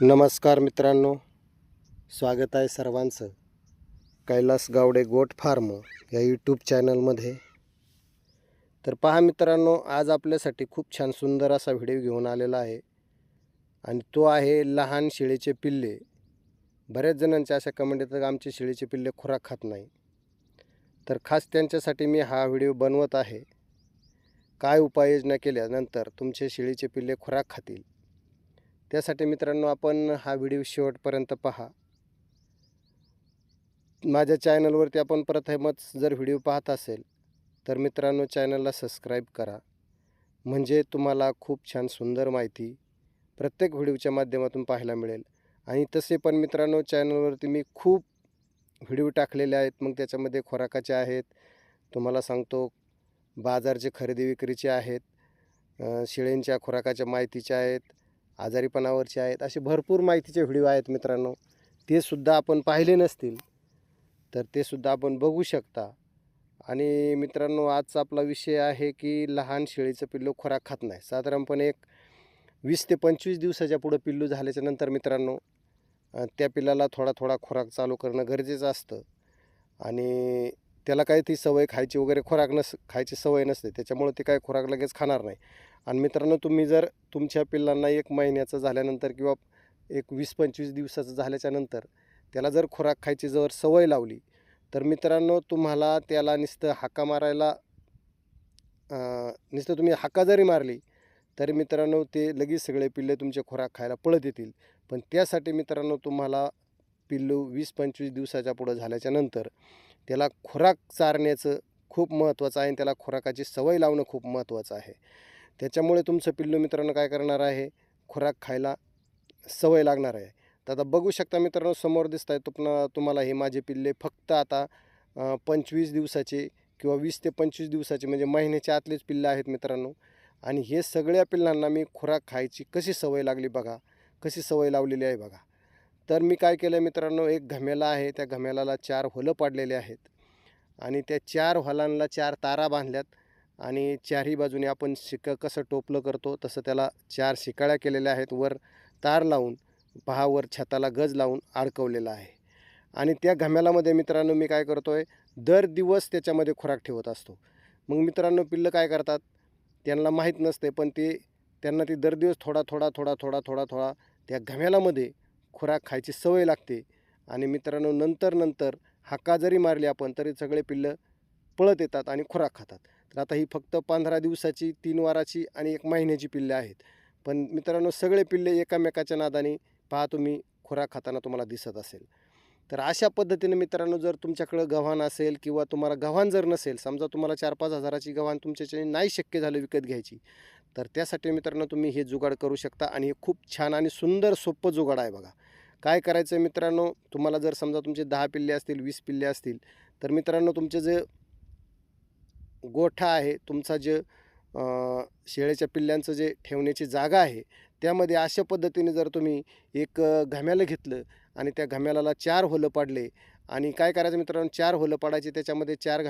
नमस्कार मित्रांनो, स्वागत आहे सर्वांचं कैलास गावडे गोट फार्म या यूट्यूब चॅनलमध्ये. तर पहा मित्रांनो, आज आपल्यासाठी खूप छान सुंदर असा व्हिडिओ घेऊन आलेला आहे आणि तो आहे लहान शेळीचे पिल्ले. बऱ्याच जणांच्या अशा कमेंट येतात, आमचे शेळीचे पिल्ले खुराक खात नाही. तर खास त्यांच्यासाठी मी हा व्हिडिओ बनवत आहे. काय उपाययोजना केल्यानंतर तुमचे शेळीचे पिल्ले खुराक खातील, त्यासाठी मित्रांनो आपण हा व्हिडिओ शेवटपर्यंत पहा. माझ्या चॅनलवरती आपण प्रथमच जर व्हिडिओ पाहत असेल तर मित्रांनो चॅनलला सबस्क्राईब करा, म्हणजे तुम्हाला खूप छान सुंदर माहिती प्रत्येक व्हिडिओच्या माध्यमातून पाहायला मिळेल. आणि तसे पण मित्रांनो चॅनलवरती मी खूप व्हिडिओ टाकलेले आहेत, मग त्याच्यामध्ये खुराकाचे आहेत, तुम्हाला सांगतो बाजारचे खरेदी विक्रीचे आहेत, शेळींच्या खुराकाच्या माहितीचे आहेत, आजारीपणावरचे आहेत, असे भरपूर माहितीचे व्हिडिओ आहेत मित्रांनो. ते सुद्धा आपण पाहिले नसतील तर ते सुद्धा आपण बघू शकता. आणि मित्रांनो आजचा आपला विषय आहे की लहान शेळीचं पिल्लू खुराक खात नाही. साधारणपणे एक 20 ते 25 दिवसाच्या पुढं पिल्लू झाल्याच्या नंतर मित्रांनो त्या पिल्लाला थोडा थोडा खुराक चालू करणं गरजेचं असतं. आणि त्याला काही ती सवय खायची वगैरे खायची सवय नसते, त्याच्यामुळे ते काय खुराक लगेच खाणार नाही. आणि मित्रांनो तुम्ही जर तुमच्या पिल्लांना 1 महिन्याचं झाल्यानंतर किंवा एक 20-25 दिवसाचं झाल्याच्या नंतर त्याला जर खुराक खायची जर सवय लावली तर मित्रांनो तुम्हाला त्याला नुसतं हाका मारायला नुसतं तुम्ही हाका जरी मारली तरी मित्रांनो ते लगेच सगळे पिल्ले तुमचे खुराक खायला पळत येतील. पण त्यासाठी मित्रांनो तुम्हाला पिल्लू 20-25 दिवसाच्या पुढं झाल्याच्या नंतर त्याला खुराक चारण्याचं खूप महत्त्वाचं आहे आणि त्याला खुराकाची सवय लावणं खूप महत्त्वाचं आहे. त्याच्यामुळे तुमचं पिल्लू मित्रांनो काय करणार आहे, खुराक खायला सवय लागणार आहे. तर आता बघू शकता मित्रांनो समोर दिसत आहे तुम्हाला हे माझे पिल्ले फक्त आता 25 दिवसाचे किंवा 20 ते 25 दिवसाचे म्हणजे महिन्याच्या आतलेच पिल्ले आहेत मित्रांनो. आणि हे सगळ्या पिल्लांना मी खुराक खायची कशी सवय लागली बघा, कशी सवय लावलेली आहे बघा. तर मी काय केलं मित्रांनो, एक घमेला आहे, त्या घमेलाला 4 होलं पाडलेले आहेत आणि त्या 4 होलांना 4 तारा बांधल्यात आणि चारही बाजूने आपण कसं टोपलं करतो तसं त्याला 4 शिकाळ्या केलेल्या आहेत. वर तार लावून पहावर छताला गज लावून अडकवलेला आहे. आणि त्या घमेलामध्ये मित्रांनो मी काय करतो आहे, दर दिवस त्याच्यामध्ये खुराक ठेवत असतो. मग मित्रांनो पिल्लं काय करतात, त्यांना माहीत नसते, पण त्यांना ती दर दिवस थोडा थोडा थोडा थोडा थोडा थोडा त्या घमेलामध्ये खुराक खायची सवय लागते. आणि मित्रांनो नंतर हाका जरी मारली आपण तरी सगळे पिल्लं पळत येतात आणि खुराक खातात. तर आता ही फक्त 15 दिवसाची, 3 वाराची आणि 1 महिन्याची पिल्ले आहेत. पण मित्रांनो सगळे पिल्ले एकामेकाच्या नादाने पहा तुम्ही खुराक खाताना तुम्हाला दिसत असेल. तर अशा पद्धतीने मित्रांनो जर तुमच्याकडं गव्हाण असेल किंवा तुम्हाला गव्हाण जर नसेल, समजा तुम्हाला 4-5 हजाराची गव्हाण तुमच्याच्याने नाही शक्य झालं विकत घ्यायची, तर त्यासाठी मित्रांनो तुम्ही हे जुगाड करू शकता. आणि हे खूप छान आणि सुंदर सोपं जुगाड आहे बघा. काय करायचं आहे मित्रांनो, तुम्हाला जर समजा तुमचे 10 पिल्ले असतील, 20 पिल्ले असतील, तर मित्रांनो तुमचे जे गोठा आहे, तुमचा जे शेळीच्या पिल्ल्यांचं जे ठेवण्याची जागा आहे, त्यामध्ये अशा पद्धतीने जर तुम्ही एक घमेलं घेतलं आणि त्या घमेलाला 4 होलं पाडले. आणि काय करायचं मित्रांनो, 4 होलं पाडायचे, त्याच्यामध्ये 4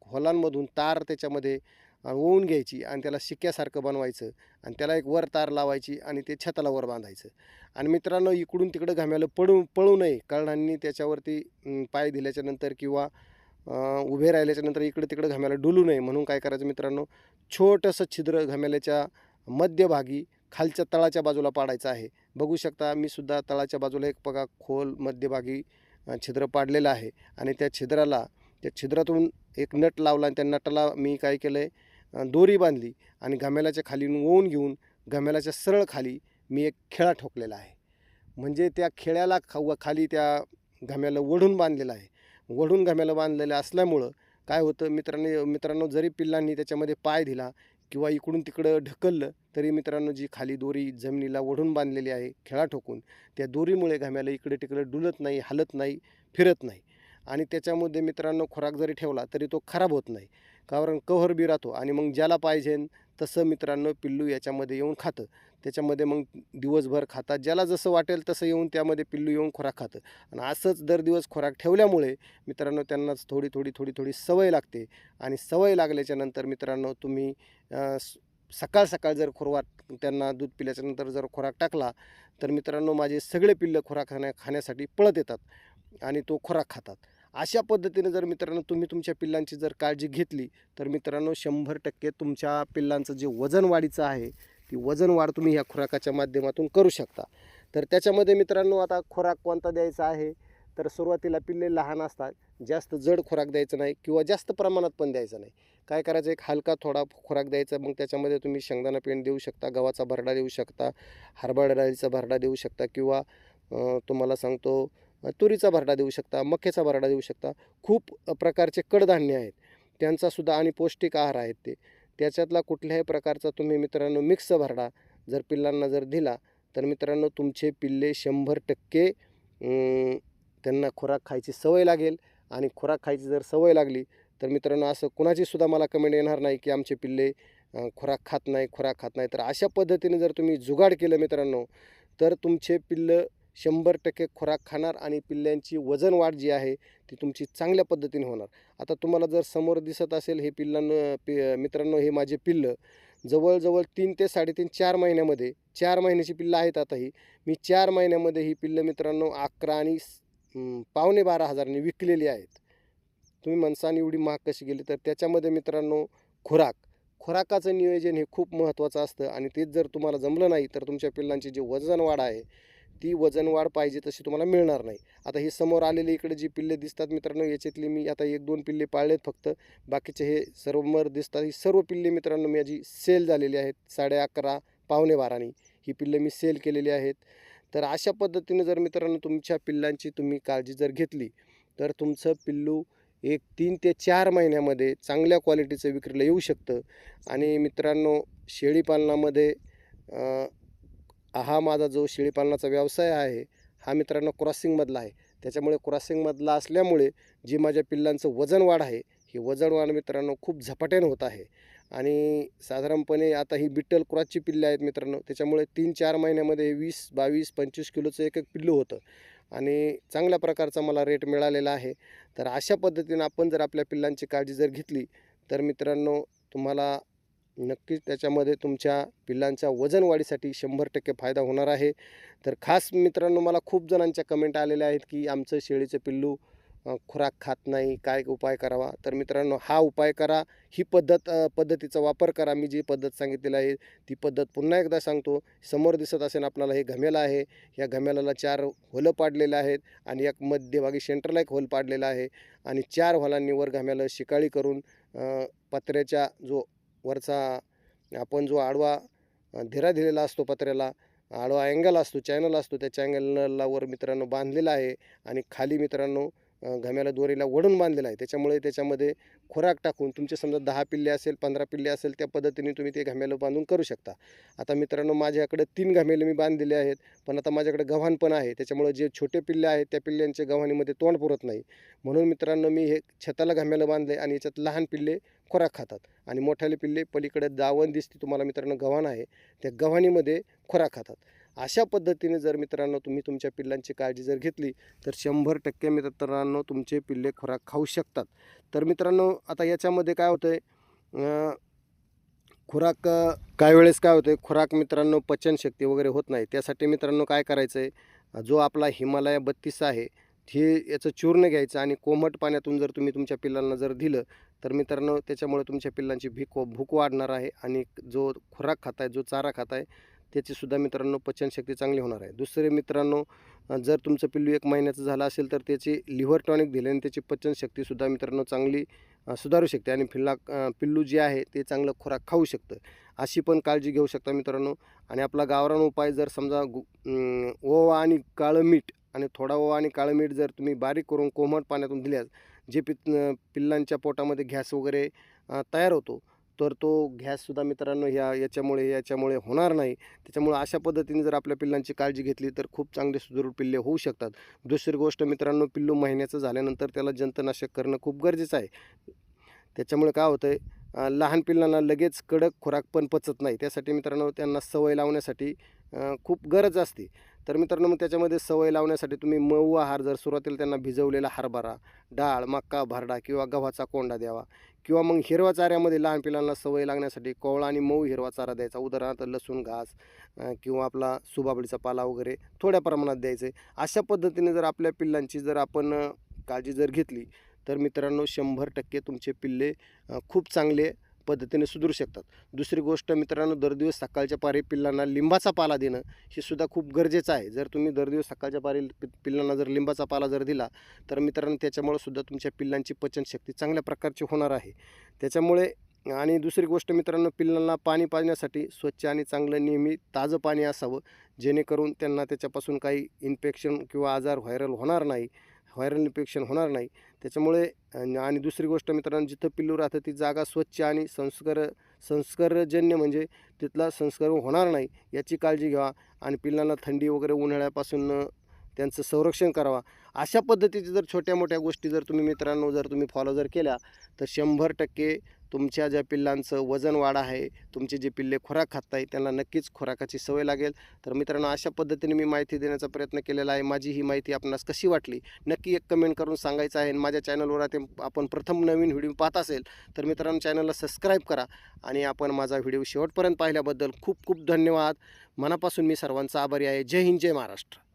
होलांमधून तार त्याच्यामध्ये ओवून घ्यायची आणि त्याला शिक्क्यासारखं बनवायचं आणि त्याला एक वर तार लावायची आणि ते छताला वर बांधायचं. आणि मित्रांनो इकडून तिकडं घमेलं पळू नये, कळणांनी त्याच्यावरती पाय दिल्याच्यानंतर किंवा उभे राहिल्याच्यानंतर इकडं तिकडं घमेला डुलू नये म्हणून काय करायचं मित्रांनो, छोटंसं छिद्र घमेल्याच्या मध्यभागी खालच्या तळाच्या बाजूला पाडायचं आहे. बघू शकता मी सुद्धा तळाच्या बाजूला एक बघा खोल मध्यभागी छिद्र पाडलेलं आहे. आणि त्या छिद्रातून एक नट लावला आणि त्या नटाला मी काय केलं आहे, दोरी बांधली आणि घमेल्याच्या खाली ओवून घेऊन घमेल्याच्या सरळ खाली मी एक खिळा ठोकलेला आहे. म्हणजे त्या खिळ्याला खाली त्या घमेलं ओढून बांधलेलं आहे. ओढून घमेलं बांधलेलं असल्यामुळं काय होतं मित्रांनो जरी पिल्लांनी त्याच्यामध्ये पाय दिला किंवा इकडून तिकडं ढकललं तरी मित्रांनो जी खाली दोरी जमिनीला ओढून बांधलेली आहे खिळा ठोकून, त्या दोरीमुळे घमेलं इकडे तिकडे डुलत नाही, हलत नाही, फिरत नाही. आणि त्याच्यामध्ये मित्रांनो खुराक जरी ठेवला तरी तो खराब होत नाही, कारण कव्हर बी राहतो. आणि मग ज्याला पाहिजे तसं मित्रांनो पिल्लू याच्यामध्ये येऊन खातं. त्याच्यामध्ये मग दिवसभर खातात, ज्याला जसं वाटेल तसं येऊन त्यामध्ये पिल्लू येऊन खुराक खातं. आणि असंच दर दिवस खुराक ठेवल्यामुळे मित्रांनो त्यांनाच थोडी सवय लागते. आणि सवय लागल्याच्या नंतर मित्रांनो तुम्ही सकाळ सकाळ जर त्यांना दूध पिल्याच्यानंतर जर खुराक टाकला तर मित्रांनो माझे सगळे पिल्लं खुराक खाण्यासाठी पळत येतात आणि तो खुराक खातात. अशा पद्धतीने जर मित्रांनो तुम्ही तुमच्या पिल्लांची जर काळजी घेतली तर मित्रांनो 100% तुमच्या पिल्लांचं जे वजन वाढीचं आहे ती वजन वाढ तुम्ही ह्या खुराकाच्या माध्यमातून करू शकता. तर त्याच्यामध्ये मित्रांनो आता खुराक कोणता द्यायचा आहे, तर सुरुवातीला पिल्ले लहान असतात, जास्त जड खुराक द्यायचं नाही किंवा जास्त प्रमाणात पण द्यायचं नाही. काय करायचं, एक हलका थोडा खुराक द्यायचा. मग त्याच्यामध्ये तुम्ही शेंगदाणा पेंड देऊ शकता, गव्हाचा भरडा देऊ शकता, हरभरा डाळीचा भरडा देऊ शकता किंवा तुम्हाला सांगतो तुरीचा भरडा देऊ शकता, मक्याचा भरडा देऊ शकता. खूप प्रकारचे कडधान्य आहेत त्यांचासुद्धा आणि पौष्टिक आहार आहेत ते. त्याच्यातला कुठल्याही प्रकारचा तुम्ही मित्रांनो मिक्स भरडा जर पिल्लांना जर दिला तर मित्रांनो तुमचे पिल्ले 100% त्यांना खुराक खायची सवय लागेल. आणि खुराक खायची जर सवय लागली तर मित्रांनो असं कुणाचीसुद्धा मला कमेंट येणार नाही की आमचे पिल्ले खुराक खात नाही. तर अशा पद्धतीने जर तुम्ही जुगाड केलं मित्रांनो तर तुमचे पिल्लं 100% खुराक खाणार आणि पिल्ल्यांची वजन वाढ जी आहे ती तुमची चांगल्या पद्धतीने होणार. आता तुम्हाला जर समोर दिसत असेल हे मित्रांनो हे माझे पिल्लं जवळजवळ 3 ते 3.5 4 महिन्यामध्ये 4 महिन्याची पिल्लं आहेत. आता मी 4 महिन्यामध्ये ही पिल्लं मित्रांनो 11 आणि पावणे 12,000नी विकलेली आहेत. तुम्ही म्हणसान एवढी महाग कशी गेली, तर त्याच्यामध्ये मित्रांनो खुराकाचं नियोजन हे खूप महत्त्वाचं असतं आणि तेच जर तुम्हाला जमलं नाही तर तुमच्या पिल्लांची जी वजन वाढ आहे ती वजन वाढ पाहिजे तशी तुम्हाला मिळणार नाही. आता हे समोर आलेले इकडे जी पिल्ले दिसतात मित्रांनो याच्यातली मी आता 1-2 पिल्ले पाळलेत फक्त. बाकीचे हे समोर दिसतात ही सर्व पिल्ले मित्रांनो माझी सेल झालेली आहेत. 11:30 पावणे 12नी ही पिल्ले मी सेल केलेली आहेत. तर अशा पद्धतीने जर मित्रांनो तुमच्या पिल्लांची तुम्ही काळजी जर घेतली तर तुमचं पिल्लू एक 3 ते 4 महिन्यामध्ये चांगल्या क्वालिटीचं विक्रीला येऊ शकतं. आणि मित्रांनो शेळीपालनामध्ये हा माझा जो शेळीपालनाचा व्यवसाय आहे हा मित्रांनो क्रॉसिंगमधला आहे. त्याच्यामुळे क्रॉसिंगमधला असल्यामुळे जी माझ्या पिल्लांचं वजन वाढ आहे ही वजन वाढ मित्रांनो खूप झपाट्याने होत आहे. आणि साधारणपणे आता ही बिट्टल क्रॉसची पिल्ले आहेत मित्रांनो, त्याच्यामुळे 3-4 महिन्यामध्ये 20, 22, 25 किलोचं एक पिल्लू होतं आणि चांगल्या प्रकारचा मला रेट मिळालेला आहे. तर अशा पद्धतीने आपण जर आपल्या पिल्लांची काळजी जर घेतली तर मित्रांनो तुम्हाला नक्कीच त्याच्यामध्ये तुमच्या पिल्लांच्या वजन वाढीसाठी 100% फायदा होणार आहे. तर खास मित्रांनो मला खूप जणांच्या कमेंट आलेल्या आहेत की आमचं शेळीचं पिल्लू खुराक खात नाही, काय उपाय करावा. तर मित्रांनो हा उपाय करा, ही पद्धतीचा वापर करा. मी जी पद्धत सांगितलेली आहे ती पद्धत पुन्हा एकदा सांगतो. समोर दिसत असेल आपल्याला हे घमेला आहे. या घमेलाला 4 होलं पाडलेलं आहेत आणि एक मध्यभागी सेंटरला एक होल पाडलेला आहे आणि 4 होलांनी वर घमेलं शिकाळी करून पत्र्याच्या जो वरचा आपण जो आडवा धिरा दिलेला असतो पत्र्याला, आडवा अँगल असतो, चॅनल असतो, त्या चॅनलला वर मित्रांनो बांधलेला आहे आणि खाली मित्रांनो घम्याला दोरीला वडून बांधलेला आहे. त्याच्यामुळे त्याच्यामध्ये खुराक टाकून तुमचे समजा 10 पिल्ले असेल, 15 पिल्ले असेल त्या पद्धतीने तुम्ही ते घमेलं बांधून करू शकता. आता मित्रांनो माझ्याकडे 3 घमेले मी बांधलेले आहेत, पण आता माझ्याकडे गव्हाण पण आहे. त्याच्यामुळे जे छोटे पिल्ले आहेत त्या पिल्ल्यांच्या गव्हाणीमध्ये तोंड पुरत नाही. म्हणून मित्रांनो मी हे छताला घमेलं बांधले आणि याच्यात लहान पिल्ले खुराक खातात आणि मोठाले पिल्ले पलीकडे दावण दिसते तुम्हाला मित्रांनो गव्हाण आहे, त्या गव्हाणीमध्ये खुराक खातात. अशा पद्धतीने जर मित्रांनो तुम्ही तुमच्या पिल्लांची काळजी जर घेतली तर 100% मित्रांनो तुमचे पिल्ले खुराक खाऊ शकतात. तर मित्रांनो आता याच्यामध्ये काय होतं आहे, खुराक काही वेळेस काय होतं आहे, खुराक मित्रांनो पचनशक्ती वगैरे होत नाही. त्यासाठी मित्रांनो काय करायचं आहे, जो आपला हिमालय 32 आहे हे याचं चूर्ण घ्यायचं आणि कोमट पाण्यातून जर तुम्ही तुमच्या पिल्लांना जर दिलं तर मित्रांनो त्याच्यामुळे तुमच्या पिल्लांची भूक वाढणार आहे आणि जो खुराक खाताय, जो चारा खाताय त्याचीसुद्धा मित्रांनो पचनशक्ती चांगली होणार आहे. दुसरे मित्रांनो जर तुमचं पिल्लू 1 महिन्याचं झालं असेल तर त्याची लिव्हर टॉनिक दिल्याने त्याची पचनशक्तीसुद्धा मित्रांनो चांगली सुधारू शकते आणि पिल्लू जे आहे ते चांगलं खुराक खाऊ शकतं. अशी पण काळजी घेऊ शकता मित्रांनो. आणि आपला गावरान उपाय जर समजा ओवा आणि काळं मीठ आणि थोडा ओवा आणि काळं मीठ जर तुम्ही बारीक करून कोमट पाण्यातून दिल्यास जे पिल्लांच्या पोटामध्ये गॅस वगैरे तयार होतो तर तो गॅससुद्धा मित्रांनो याच्यामुळे होणार नाही. त्याच्यामुळे अशा पद्धतीने जर आपल्या पिल्लांची काळजी घेतली तर खूप चांगले सुदृढ पिल्ले होऊ शकतात. दुसरी गोष्ट मित्रांनो, पिल्लू महिन्याचं झाल्यानंतर त्याला जंतुनाशक करणं खूप गरजेचं आहे. त्याच्यामुळे काय होतं आहे, लहान पिल्लांना लगेच कडक खुराक पण पचत नाही. त्यासाठी मित्रांनो त्यांना सवय लावण्यासाठी खूप गरज असते. तर मित्रांनो मग त्याच्यामध्ये सवय लावण्यासाठी तुम्ही मऊ आहार जर सुरुवातीला त्यांना भिजवलेला हरभरा, डाळ, मका, भरडा किंवा गव्हाचा कोंडा द्यावा किंवा मग हिरवा चाऱ्यामध्ये लहान पिलांना सवय लागण्यासाठी कोवळा आणि मऊ हिरवा चारा द्यायचा. उदाहरणार्थ लसूण घास, किंवा आपला सुबाबळीचा पाला वगैरे थोड्या प्रमाणात द्यायचं आहे. अशा पद्धतीने जर आपल्या पिल्लांची जर आपण काळजी जर घेतली तर मित्रांनो 100% तुमचे पिल्ले खूप चांगले पद्धतीने सुधरू शकतात. दुसरी गोष्ट मित्रांनो, दर दिवस सकाळच्या पारी पिल्लांना लिंबाचा पाला देणं हे सुद्धा खूप गरजेचं आहे. जर तुम्ही दर दिवस सकाळच्या पारी पिल्लांना जर लिंबाचा पाला जर दिला तर मित्रांनो त्याच्यामुळे सुद्धा तुमच्या पिल्लांची पचनशक्ती चांगल्या प्रकारची होणार आहे. त्याच्यामुळे आणि दुसरी गोष्ट मित्रांनो, पिल्लांना पाणी पाजण्यासाठी स्वच्छ आणि चांगलं नेहमी ताजं पाणी असावं, जेणेकरून त्यांना त्याच्यापासून काही इन्फेक्शन किंवा आजार व्हायरल इन्फेक्शन होणार नाही. त्याच्यामुळे आणि दुसरी गोष्ट मित्रांनो, जिथं पिल्लू राहतं ती जागा स्वच्छ आणि संस्कारजन्य म्हणजे तिथला संस्कार होणार नाही याची काळजी घ्यावा आणि पिल्लांना थंडी वगैरे उन्हाळ्यापासून त्यांचं संरक्षण करावा. अशा पद्धतीच्या जर छोट्या मोठ्या गोष्टी जर तुम्ही मित्रांनो जर तुम्ही फॉलो जर केल्या तर 100% तुमच्या ज्या पिल्लांचं वजन वाढ आहे, तुमचे जे पिल्ले खुराक खात आहे त्यांना नक्कीच खुराकाची सवय लागेल. तर मित्रांनो, अशा पद्धतीने मी माहिती देण्याचा प्रयत्न केलेला आहे. माझी ही माहिती आपणास कशी वाटली नक्की एक कमेंट करून सांगायचं आहे. आणि माझ्या चॅनलवर आपण प्रथम नवीन व्हिडिओ पाहत असेल तर मित्रांनो चॅनलला सबस्क्राईब करा. आणि आपण माझा व्हिडिओ शेवटपर्यंत पाहिल्याबद्दल खूप खूप धन्यवाद. मनापासून मी सर्वांचा आभारी आहे. जय हिंद, जय महाराष्ट्र.